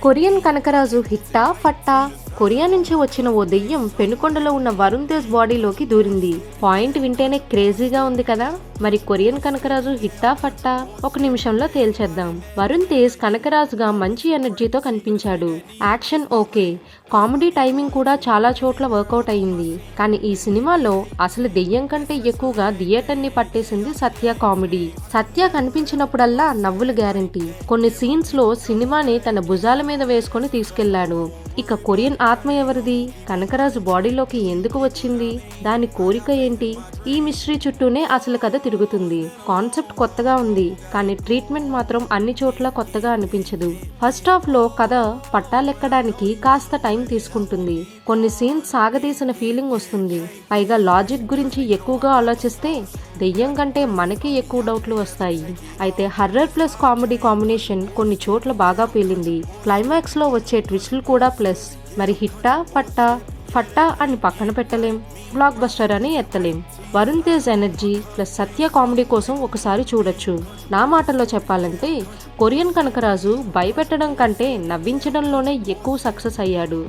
Korean Kanakaraju హిట్టా ఫట్టా? Korea నుంచి వచ్చిన ఓ దెయ్యం పెనుకొండలో ఉన్న వరుణ్ తేజ్ బాడీలోకి దూరింది. పాయింట్ వింటేనే క్రేజీగా ఉంది కదా. మరి కొరియన్ కనకరాజు హిట్టా ఫట్టా? ఒక నిమిషంలో తేల్చేద్దాం. వరుణ్ తేజ్ కనకరాజుగా మంచి ఎనర్జీతో కనిపించాడు. యాక్షన్ ఓకే, కామెడీ టైమింగ్ కూడా చాలా చోట్ల వర్కౌట్ అయింది. కానీ ఈ సినిమాలో అసలు దెయ్యం కంటే ఎక్కువగా థియేటర్ ని పట్టేసింది సత్య కామెడీ. సత్య కనిపించినప్పుడల్లా నవ్వులు గ్యారంటీ. కొన్ని సీన్స్ లో సినిమాని తన భుజాల మీద వేసుకొని తీసుకెళ్లాడు. ఇక కొరియన్ ఆత్మ ఎవరిది? కనకరాజు బాడీలోకి ఎందుకు వచ్చింది? దాని కోరిక ఏంటి? ఈ మిస్టరీ చుట్టూనే అసలు కథ తిరుగుతుంది. కాన్సెప్ట్ కొత్తగా ఉంది, కానీ ట్రీట్మెంట్ మాత్రం అన్ని చోట్ల కొత్తగా అనిపించదు. ఫస్ట్ హాఫ్ లో కథ పట్టాలెక్కడానికి కాస్త టైం తీసుకుంటుంది. కొన్ని సీన్స్ సాగదీసిన ఫీలింగ్ వస్తుంది. పైగా లాజిక్ గురించి ఎక్కువగా ఆలోచిస్తే దెయ్యం కంటే మనకే ఎక్కువ డౌట్లు వస్తాయి. అయితే హర్రర్ ప్లస్ కామెడీ కాంబినేషన్ కొన్ని చోట్ల బాగా పేలింది. క్లైమాక్స్ లో వచ్చే ట్విస్టులు కూడా ప్లస్. మరి హిట్టా పట్టా? ఫట్టా అని పక్కన పెట్టలేం, బ్లాక్ బస్టర్ అని ఎత్తలేం. వరుణ్ తేజ్ ఎనర్జీ ప్లస్ సత్య కామెడీ కోసం ఒకసారి చూడొచ్చు. నా మాటల్లో చెప్పాలంటే కొరియన్ కనకరాజు భయపెట్టడం కంటే నవ్వించడంలోనే ఎక్కువ సక్సెస్ అయ్యాడు.